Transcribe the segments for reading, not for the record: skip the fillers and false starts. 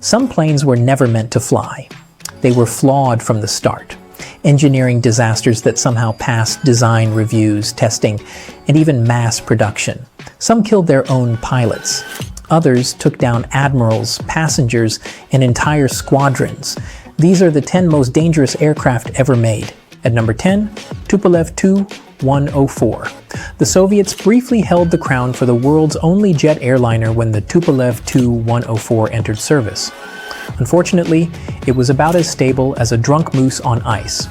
Some planes were never meant to fly. They were flawed from the start. Engineering disasters that somehow passed design reviews, testing, and even mass production. Some killed their own pilots. Others took down admirals, passengers, and entire squadrons. These are the 10 most dangerous aircraft ever made. At number 10, Tupolev Tu-104. The Soviets briefly held the crown for the world's only jet airliner when the Tupolev Tu-104 entered service. Unfortunately, it was about as stable as a drunk moose on ice.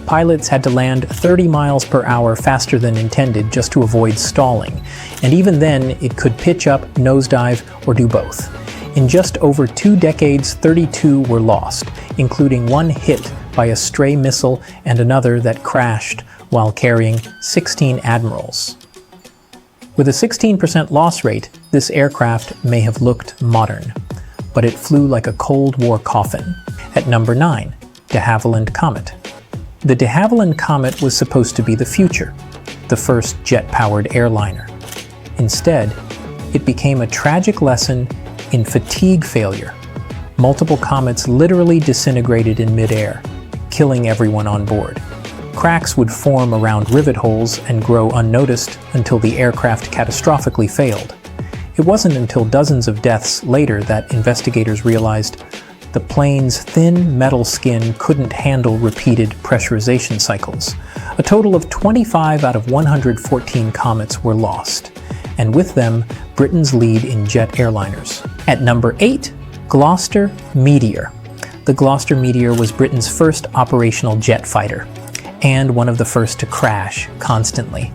Pilots had to land 30 miles per hour faster than intended just to avoid stalling, and even then it could pitch up, nosedive, or do both. In just over 2 decades, 32 were lost, including one hit by a stray missile and another that crashed while carrying 16 admirals. With a 16% loss rate, this aircraft may have looked modern, but it flew like a Cold War coffin. At number 9, de Havilland Comet. The de Havilland Comet was supposed to be the future, the first jet-powered airliner. Instead, it became a tragic lesson in fatigue failure. Multiple comets literally disintegrated in midair, killing everyone on board. Cracks would form around rivet holes and grow unnoticed until the aircraft catastrophically failed. It wasn't until dozens of deaths later that investigators realized the plane's thin metal skin couldn't handle repeated pressurization cycles. A total of 25 out of 114 comets were lost, and with them, Britain's lead in jet airliners. At number 8, Gloster Meteor. The Gloster Meteor was Britain's first operational jet fighter, and one of the first to crash constantly.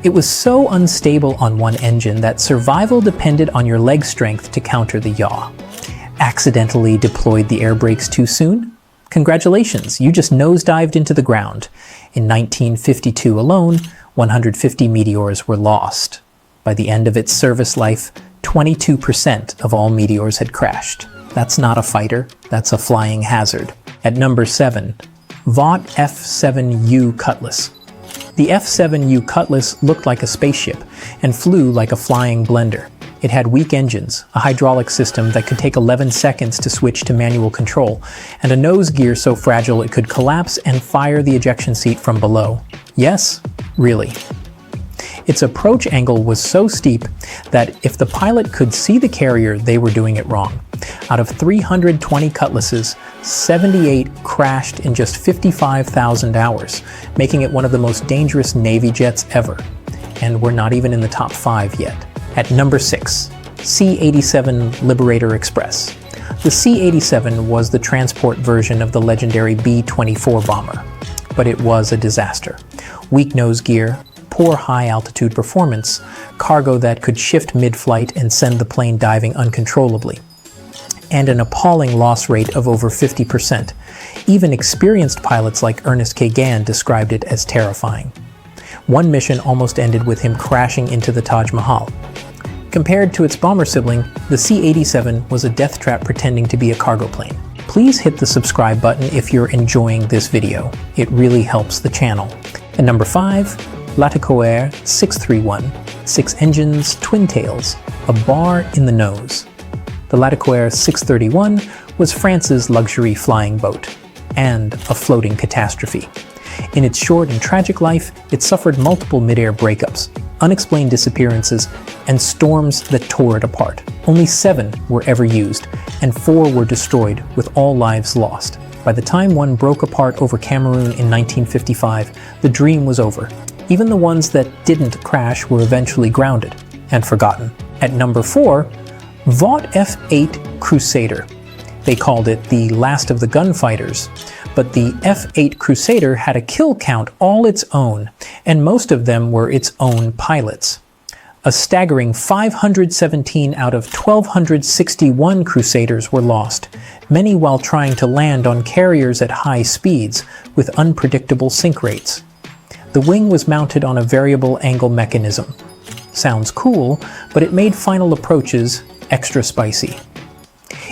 It was so unstable on one engine that survival depended on your leg strength to counter the yaw. Accidentally deployed the air brakes too soon? Congratulations, you just nosedived into the ground. In 1952 alone, 150 Meteors were lost. By the end of its service life, 22% of all Meteors had crashed. That's not a fighter, that's a flying hazard. At number 7, Vought F7U Cutlass. The F7U Cutlass looked like a spaceship and flew like a flying blender. It had weak engines, a hydraulic system that could take 11 seconds to switch to manual control, and a nose gear so fragile it could collapse and fire the ejection seat from below. Yes, really. Its approach angle was so steep that if the pilot could see the carrier, they were doing it wrong. Out of 320 Cutlasses, 78 crashed in just 55,000 hours, making it one of the most dangerous Navy jets ever. And we're not even in the top 5 yet. At number 6, C-87 Liberator Express. The C-87 was the transport version of the legendary B-24 bomber, but it was a disaster. Weak nose gear, poor high-altitude performance, cargo that could shift mid-flight and send the plane diving uncontrollably, and an appalling loss rate of over 50%. Even experienced pilots like Ernest Kagan described it as terrifying. One mission almost ended with him crashing into the Taj Mahal. Compared to its bomber sibling, the C-87 was a death trap pretending to be a cargo plane. Please hit the subscribe button if you're enjoying this video. It really helps the channel. At number 5, Latécoère 631, 6 engines, twin tails, a bar in the nose. The Latécoère 631 was France's luxury flying boat, and a floating catastrophe. In its short and tragic life, it suffered multiple mid-air breakups, unexplained disappearances, and storms that tore it apart. Only 7 were ever used, and 4 were destroyed, with all lives lost. By the time one broke apart over Cameroon in 1955, the dream was over. Even the ones that didn't crash were eventually grounded and forgotten. At number 4, Vought F-8 Crusader. They called it the last of the gunfighters, but the F-8 Crusader had a kill count all its own, and most of them were its own pilots. A staggering 517 out of 1,261 Crusaders were lost, many while trying to land on carriers at high speeds with unpredictable sink rates. The wing was mounted on a variable angle mechanism. Sounds cool, but it made final approaches extra spicy.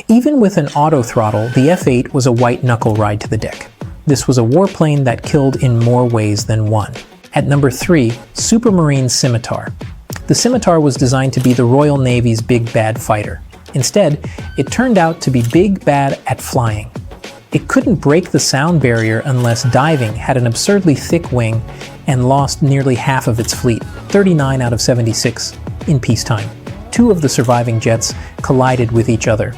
Even with an auto throttle, the F-8 was a white-knuckle ride to the deck. This was a warplane that killed in more ways than one. At number 3, Supermarine Scimitar. The Scimitar was designed to be the Royal Navy's big bad fighter. Instead, it turned out to be big bad at flying. It couldn't break the sound barrier unless diving, had an absurdly thick wing, and lost nearly half of its fleet, 39 out of 76, in peacetime. 2 of the surviving jets collided with each other.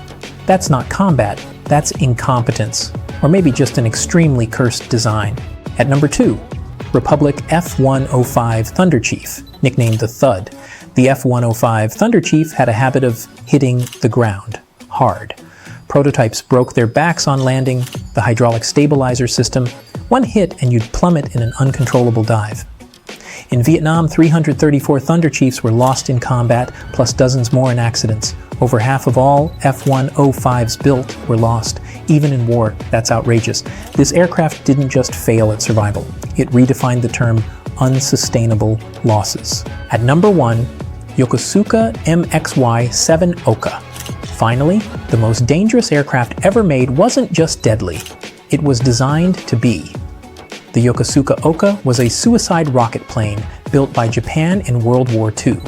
That's not combat, that's incompetence, or maybe just an extremely cursed design. At number 2, Republic F-105 Thunderchief, nicknamed the Thud. The F-105 Thunderchief had a habit of hitting the ground hard. Prototypes broke their backs on landing, the hydraulic stabilizer system. One hit and you'd plummet in an uncontrollable dive. In Vietnam, 334 Thunderchiefs were lost in combat, plus dozens more in accidents. Over half of all F-105s built were lost. Even in war, that's outrageous. This aircraft didn't just fail at survival. It redefined the term unsustainable losses. At number 1, Yokosuka MXY-7 Ohka. Finally, the most dangerous aircraft ever made wasn't just deadly, it was designed to be. The Yokosuka Ohka was a suicide rocket plane built by Japan in World War II.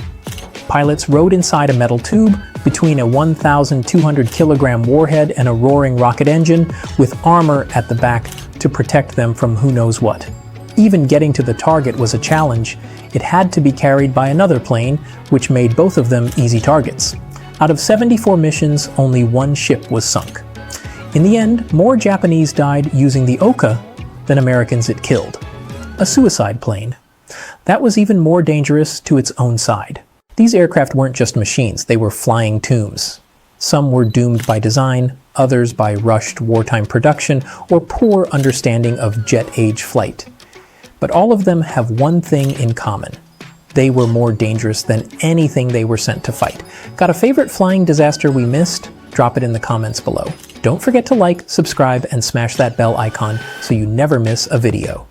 Pilots rode inside a metal tube between a 1,200 kilogram warhead and a roaring rocket engine with armor at the back to protect them from who knows what. Even getting to the target was a challenge. It had to be carried by another plane, which made both of them easy targets. Out of 74 missions, only 1 ship was sunk. In the end, more Japanese died using the Ohka than Americans it killed. A suicide plane. That was even more dangerous to its own side. These aircraft weren't just machines, they were flying tombs. Some were doomed by design, others by rushed wartime production or poor understanding of jet-age flight. But all of them have one thing in common. They were more dangerous than anything they were sent to fight. Got a favorite flying disaster we missed? Drop it in the comments below. Don't forget to like, subscribe, and smash that bell icon so you never miss a video.